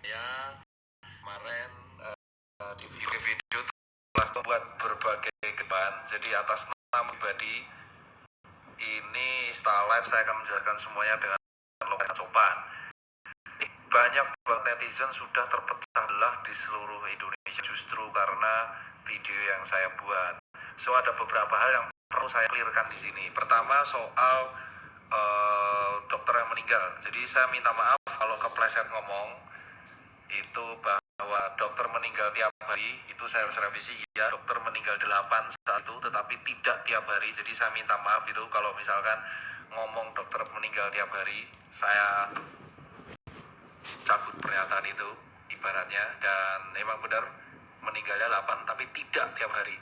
Ya, kemarin di video telah membuat berbagai keban. Jadi atas nama pribadi ini setelah live saya akan menjelaskan semuanya dengan logika sopan. Banyak banget netizen sudah terpecah belah di seluruh Indonesia justru karena video yang saya buat. So ada beberapa hal yang perlu saya clearkan di sini. Pertama soal dokter yang meninggal. Jadi saya minta maaf kalau kepleset ngomong itu bahwa dokter meninggal tiap hari, itu saya harus revisi. Ya, dokter meninggal 8 saat itu, tetapi tidak tiap hari. Jadi saya minta maaf itu kalau misalkan ngomong dokter meninggal tiap hari, saya cabut pernyataan itu ibaratnya. Dan memang benar meninggalnya 8 tapi tidak tiap hari.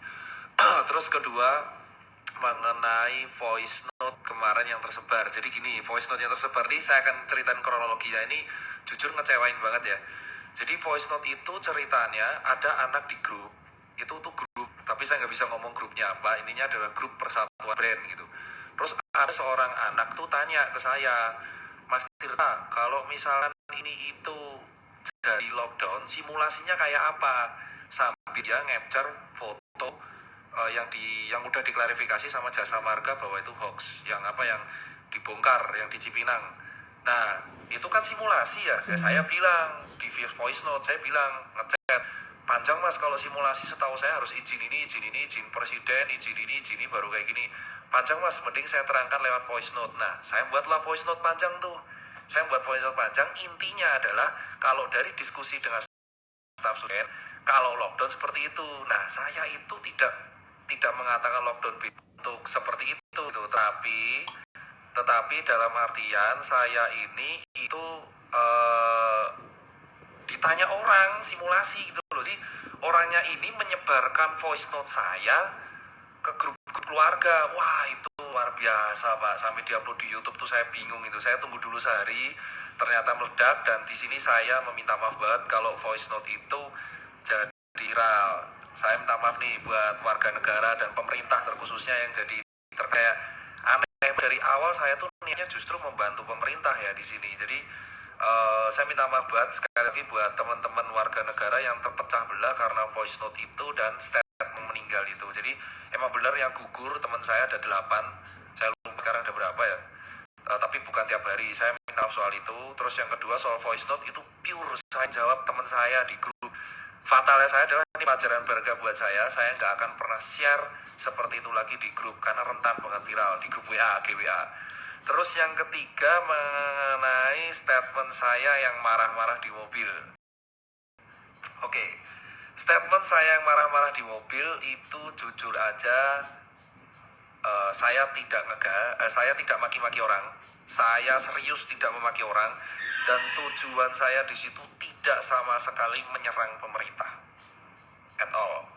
Terus kedua, mengenai voice note kemarin yang tersebar. Jadi gini, voice note yang tersebar ini saya akan ceritain kronologinya. Ini jujur ngecewain banget ya. Jadi voice note itu ceritanya ada anak di grup, itu tuh grup, tapi saya nggak bisa ngomong grupnya apa, ininya adalah grup persatuan brand gitu. Terus ada seorang anak tuh tanya ke saya, Mas Tirta, kalau misalkan ini itu dari lockdown, simulasinya kayak apa? Sambil dia ngepcer foto yang udah diklarifikasi sama Jasa Marga bahwa itu hoax, yang dibongkar, yang di Cipinang. Nah, itu kan simulasi ya. Saya bilang di voice note, saya bilang ngechat, panjang Mas kalau simulasi, setahu saya harus izin ini, izin presiden, izin ini baru kayak gini. Panjang Mas, mending saya terangkan lewat voice note. Nah, saya buatlah voice note panjang tuh. Saya buat voice note panjang, intinya adalah kalau dari diskusi dengan staf student, kalau lockdown seperti itu. Nah, saya itu tidak mengatakan lockdown untuk seperti itu, tetapi dalam artian saya ini itu ditanya orang simulasi gitu loh. Jadi orangnya ini menyebarkan voice note saya ke grup keluarga. Wah, itu luar biasa Pak, sampai diupload di YouTube tuh saya bingung itu. Saya tunggu dulu sehari, ternyata meledak. Dan di sini saya meminta maaf banget kalau voice note itu jadi viral. Saya minta maaf nih buat warga negara dan pemerintah terkhususnya yang jadi terkait. Aneh, dari awal saya tuh niatnya justru membantu pemerintah ya di sini. Jadi saya minta maaf banget sekali lagi buat teman-teman warga negara yang terpecah belah karena voice note itu dan statement meninggal itu. Jadi emang benar yang gugur teman saya ada 8, saya lupa sekarang ada berapa ya, tapi bukan tiap hari. Saya minta maaf soal itu. Terus yang kedua soal voice note itu pure saya jawab teman saya di grup. Fatalnya saya adalah ini pelajaran berharga buat saya nggak akan pernah share seperti itu lagi di grup karena rentan banget viral di grup WA, GWA. Terus yang ketiga mengenai statement saya yang marah-marah di mobil. Oke, statement saya yang marah-marah di mobil itu jujur aja saya tidak maki-maki orang. Saya serius tidak memaki orang dan tujuan saya di situ tidak sama sekali menyerang pemerintah at all.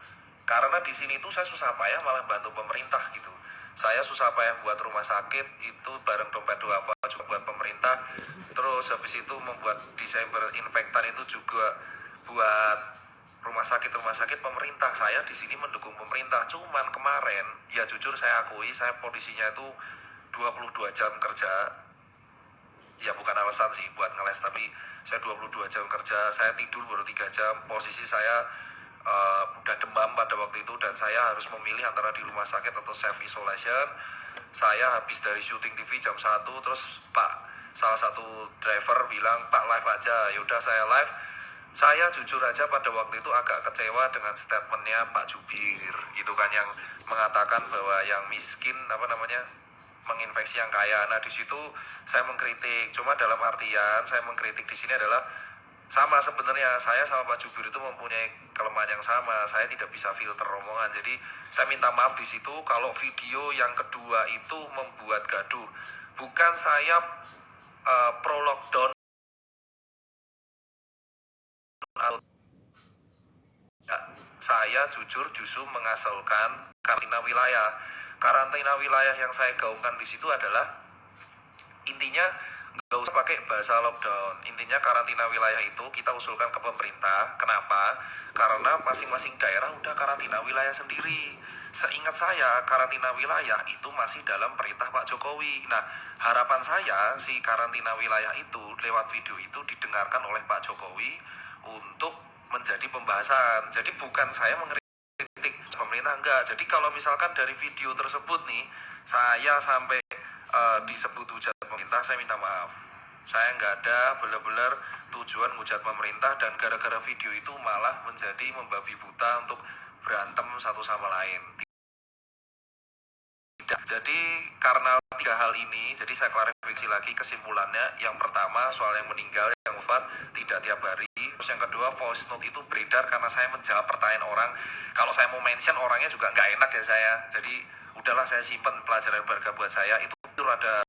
Karena di sini tuh saya susah payah malah bantu pemerintah gitu. Saya susah payah buat rumah sakit itu bareng dompet 2 juga buat pemerintah. Terus habis itu membuat Desember infektan itu juga buat rumah sakit pemerintah. Saya di sini mendukung pemerintah. Cuman kemarin ya jujur saya akui saya posisinya itu 22 jam kerja. Ya bukan alasan sih buat ngeles, tapi saya 22 jam kerja, saya tidur baru 3 jam. Posisi saya udah demam pada waktu itu dan saya harus memilih antara di rumah sakit atau self isolation. Saya habis dari syuting TV jam 1, terus salah satu driver bilang, Pak live aja. Yaudah saya live. Saya jujur aja pada waktu itu agak kecewa dengan statementnya Pak Jubir. Itu kan yang mengatakan bahwa yang miskin menginfeksi yang kaya. Nah di situ saya mengkritik. Cuma dalam artian saya mengkritik di sini adalah sama sebenarnya saya sama Pak Jubir itu mempunyai kelemahan yang sama. Saya tidak bisa filter omongan. Jadi saya minta maaf di situ kalau video yang kedua itu membuat gaduh. Bukan saya pro lockdown. Saya jujur justru mengasalkan karantina wilayah. Karantina wilayah yang saya gaungkan di situ adalah intinya nggak usah pakai bahasa lockdown. Intinya karantina wilayah itu kita usulkan ke pemerintah. Kenapa? Karena masing-masing daerah udah karantina wilayah sendiri. Seingat saya karantina wilayah itu masih dalam perintah Pak Jokowi. Nah harapan saya si karantina wilayah itu lewat video itu didengarkan oleh Pak Jokowi untuk menjadi pembahasan. Jadi bukan saya mengkritik pemerintah, enggak. Jadi kalau misalkan dari video tersebut nih saya sampai disebut hujat pemerintah, saya minta maaf. Saya nggak ada benar-benar tujuan hujat pemerintah, dan gara-gara video itu malah menjadi membabi buta untuk berantem satu sama lain. Tidak. Jadi karena 3 hal ini, jadi saya klarifikasi lagi kesimpulannya. Yang pertama soal yang meninggal, yang wafat tidak tiap hari. Terus yang kedua, voice note itu beredar karena saya menjawab pertanyaan orang. Kalau saya mau mention orangnya juga nggak enak ya saya. Jadi udahlah, saya simpen pelajaran berharga buat saya. Itu ada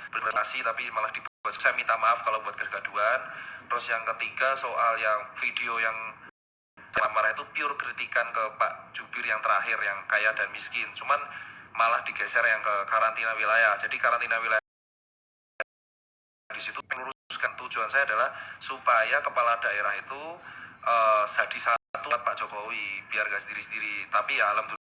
berprestasi tapi malah dibuat. Saya minta maaf kalau buat kegaduhan. Terus yang ketiga soal yang video yang marah itu pure kritikan ke Pak Jubir yang terakhir, yang kaya dan miskin. Cuman malah digeser yang ke karantina wilayah. Jadi karantina wilayah di situ meluruskan, tujuan saya adalah supaya kepala daerah itu jadi satu buat Pak Jokowi, biar gak sendiri-sendiri. Tapi ya alhamdulillah